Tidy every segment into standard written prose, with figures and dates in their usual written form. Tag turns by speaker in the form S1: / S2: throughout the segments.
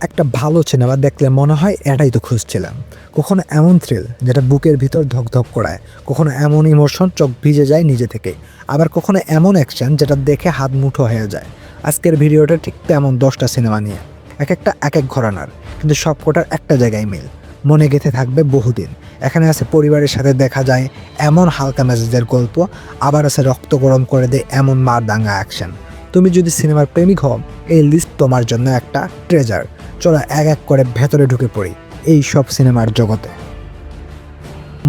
S1: একটা ভালো সিনেমা দেখলে মনে হয় এটাই তো খুঁজছিলাম। কখনো এমন থ্রিল যেটা বুকের ভিতর ধকধক করায়, কখনো এমন ইমোশন চোখ ভিজে যায় নিজে থেকে, আবার কখনো এমন অ্যাকশন যেটা দেখে হাত মুঠো হয়ে যায়। আজকের ভিডিওটা ঠিক তেমন 10টা সিনেমা নিয়ে, এক একটা এক এক ঘরানার, কিন্তু সবকটার একটা জায়গায় মিল, মনে গেঁথে থাকবে বহুদিন। এখানে আছে পরিবারের সাথে দেখা যায় এমন হালকা মেজাজের গল্প, আবার আছে রক্ত গরম করে দেয় এমন মারদাঙ্গা অ্যাকশন। তুমি যদি সিনেমার প্রেমিক হও, এই লিস্ট তোমার জন্য একটা ট্রেজার। চলো এক এক করে ভেতরে ঢুকে পড়ি এই সব সিনেমার জগতে।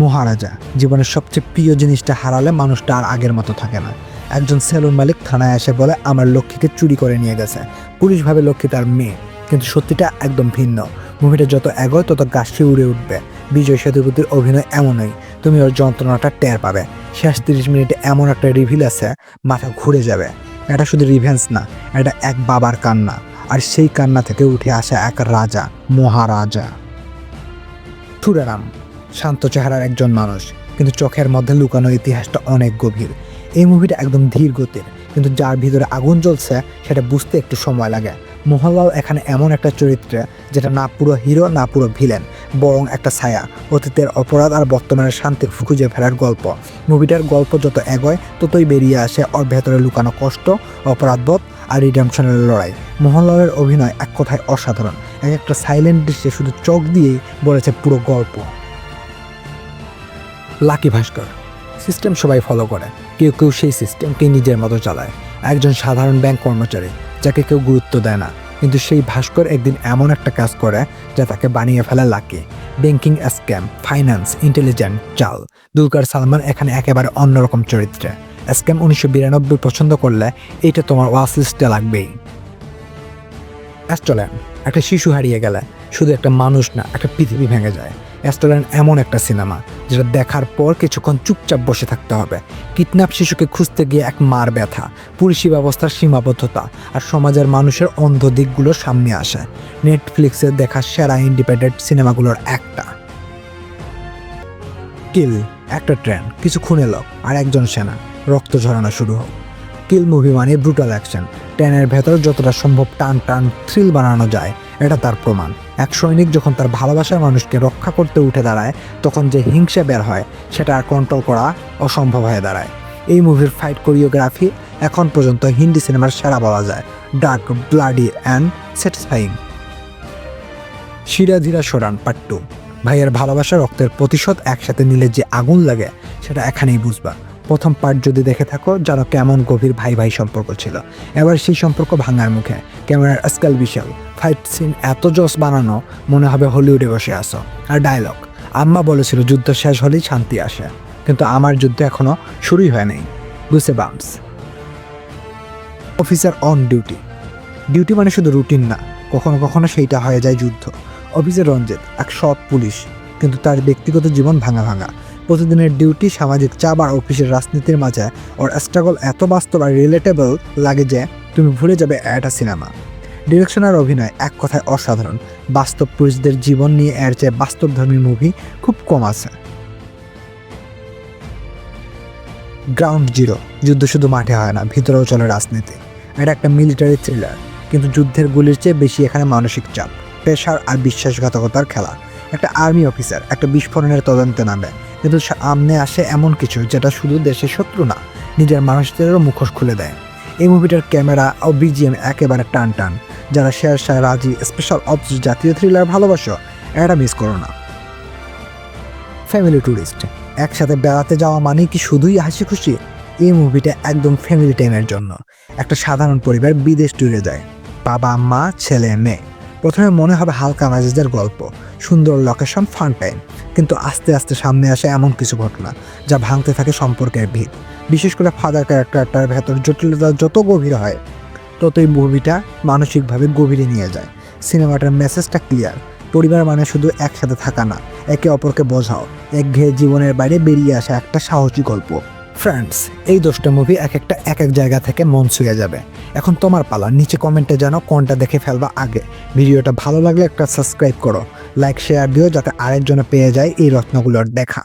S1: মহারাজা। জীবনের সবচেয়ে প্রিয় জিনিসটা হারালে মানুষটা আর আগের মতো থাকে না। একজন সেলুন মালিক থানায় এসে বলে আমার লক্ষ্মীকে চুরি করে নিয়ে গেছে। পুলিশ ভাবে লক্ষ্মী তার মেয়ে, কিন্তু সত্যিটা একদম ভিন্ন। মুভিটা যত এগোয় তত গাছটি উড়ে উঠবে। বিজয় সেতুপতির অভিনয় এমনই, তুমি ওর যন্ত্রণাটা টের পাবে। শেষ 30 মিনিটে এমন একটা রিভিল আছে, মাথা ঘুরে যাবে। এটা শুধু রিভেন্স না, এটা এক বাবার কান্না, আর সেই কান্না থেকে উঠে আসা এক রাজা, মহারাজা। থুরারাম শান্ত চেহারার একজন মানুষ, কিন্তু চোখের মধ্যে লুকানো ইতিহাসটা অনেক গভীর। এই মুভিটা একদম ধীর গতির, কিন্তু যার ভিতরে আগুন জ্বলছে সেটা বুঝতে একটু সময় লাগে। মোহনলাল এখানে এমন একটা চরিত্র যেটা না পুরো হিরো না পুরো ভিলেন, বরং একটা ছায়া, অতীতের অপরাধ আর বর্তমানের শান্তি খুঁজে ফেরার গল্প। মুভিটার গল্প যত এগোয় ততই বেরিয়ে আসে ওর ভেতরে লুকানো কষ্ট, অপরাধবোধ আর রিডেম্পশনের লড়াই। মোহনলালের অভিনয় এক কথায় অসাধারণ। এক একটা সাইলেন্ট দৃশ্যে শুধু চোখ দিয়েই বলেছে পুরো গল্প। লাকি ভাস্কর। সিস্টেম সবাই ফলো করে, কেউ কেউ সেই সিস্টেমকে নিজের মতো চালায়। একজন সাধারণ ব্যাংক কর্মচারী যাকে কেউ গুরুত্ব দেয় না, কিন্তু সেই ভাস্কর একদিন এমন একটা কাজ করে যা তাকে বানিয়ে ফেলে lucky. Banking scam, finance, intelligent, চাল। দুলকার সালমান এখানে একেবারে অন্যরকম চরিত্রে। স্ক্যাম 1992 পছন্দ করলে এইটা তোমার ওয়াচ লিস্টে লাগবেই। অ্যাস্ট্রোল্যান্ড। একটা শিশু হারিয়ে গেলে শুধু একটা মানুষ না, একটা পৃথিবী ভেঙে যায়। অ্যাস্ট্রোল্যান্ড এমন একটা সিনেমা যেটা দেখার পর কিছুক্ষণ চুপচাপ বসে থাকতে হবে। কিডন্যাপ শিশুকে খুঁজতে গিয়ে এক মার ব্যথা, পুলিশি ব্যবস্থার সীমাবদ্ধতা আর সমাজের মানুষের অন্ধ দিকগুলো সামনে আসে। নেটফ্লিক্সে দেখা সেরা ইন্ডিপেন্ডেন্ট সিনেমাগুলোর একটা। কিল। একটা ট্রেন, কিছু খুনে লোক আর একজন সেনা, রক্ত ঝরানো শুরু হোক। কিল মুভি মানে ব্রুটাল অ্যাকশন। ট্রেনের ভেতর যতটা সম্ভব টান টান থ্রিল বানানো যায়, এটা তার প্রমাণ। এক সৈনিক যখন তার ভালোবাসার মানুষকে রক্ষা করতে উঠে দাঁড়ায়, তখন যে হিংসা বের হয় সেটা আর কন্ট্রোল করা অসম্ভব হয়ে দাঁড়ায়। এই মুভির ফাইট কোরিওগ্রাফি এখন পর্যন্ত হিন্দি সিনেমার সেরা বলা যায়। Dark, bloody and satisfying. শিরাধীরা সোরান পার্ট 2। ভাইয়ের ভালোবাসা, রক্তের প্রতিশোধ একসাথে নিলে যে আগুন লাগে সেটা এখানেই বুঝবা। প্রথম পার্ট যদি দেখে থাকো, জানো কেমন গভীর ভাই ভাই সম্পর্ক ছিল। এবার সেই সম্পর্ক ভাঙার মুখে। ক্যামেরার স্কেল বিশাল, ফাইট সিন এত জোস বানানো মনে হবে হলিউডে বসে আসো। আর ডায়লগ, আম্মা বলেছিল যুদ্ধ শেষ হলেই শান্তি আসে, কিন্তু আমার যুদ্ধ এখনো শুরুই হয় নাই। Goose bumps. Officer on duty. Duty মানে শুধু রুটিন না, কখনো কখনো সেইটা হয়ে যায় যুদ্ধ। অফিসার রঞ্জিত এক সৎ পুলিশ, কিন্তু তার ব্যক্তিগত জীবন ভাঙা ভাঙা। প্রতিদিনের ডিউটি, সামাজিক চাপ আর অফিসের রাজনীতির মাঝে ওর স্ট্রাগল এত বাস্তব আর রিলেটেবল লাগে যে তুমি ভুলে যাবে এটা সিনেমা। ডিরেকশন আর অভিনয় এক কথায় অসাধারণ। বাস্তব পুলিশদের জীবন নিয়ে এর চেয়ে বাস্তবধর্মী মুভি খুব কম আছে। Ground zero. যুদ্ধ শুধু মাঠে হয় না, ভিতরেও চলে রাজনীতি। এটা একটা মিলিটারি থ্রিলার, কিন্তু যুদ্ধের গুলির চেয়ে বেশি এখানে মানসিক চাপ, প্রেশার আর বিশ্বাসঘাতকতার খেলা। একটা আর্মি অফিসার একটা বিস্ফোরণের তদন্তে নামে, কিন্তু সামনে আসে এমন কিছু যেটা শুধু দেশের শত্রু না, নিজের মানুষদেরও মুখোশ খুলে দেয়। এই মুভিটার ক্যামেরা ও বিজিএম একেবারে টান টান। যারা শেরশাহ, রাজি, স্পেশাল অপস জাতীয় থ্রিলার ভালোবাসো, এটা মিস করো না। Family tourist. একসাথে বেড়াতে যাওয়া মানে কি শুধুই হাসি খুশি? এই মুভিটা একদম ফ্যামিলি টাইমের জন্য। একটা সাধারণ পরিবার বিদেশ ট্যুরে যায়, বাবা মা ছেলে মেয়ে। প্রথমে মনে হবে হালকা মেজাজের গল্প, সুন্দর লোকেশন, ফান টাইম, কিন্তু আস্তে আস্তে সামনে আসে এমন কিছু ঘটনা যা ভাঙতে থাকে সম্পর্কের ভিত। বিশেষ করে ফাদার ক্যারেক্টারটার ভেতর জটিলতা যত গভীর হয়, ততই মুভিটা মানসিকভাবে গভীরে নিয়ে যায়। সিনেমাটার মেসেজটা ক্লিয়ার, পরিবার মানে শুধু একসাথে থাকা না, একে অপরকে বোঝাও। একঘেয়ে জীবনের বাইরে বেরিয়ে আসা একটা সাহসী গল্প। ফ্রেন্ডস, এই 10টা মুভি এক একটা এক এক জায়গা থেকে মন ছুঁয়ে যাবে। এখন তোমার পালা, নিচে কমেন্টে জানাও কোনটা দেখে ফেলবা আগে। ভিডিওটা ভালো লাগলে একটা সাবস্ক্রাইব করো, লাইক শেয়ার দিও যাতে আরেকজনে পেয়ে যায় এই রত্নগুলোর দেখা।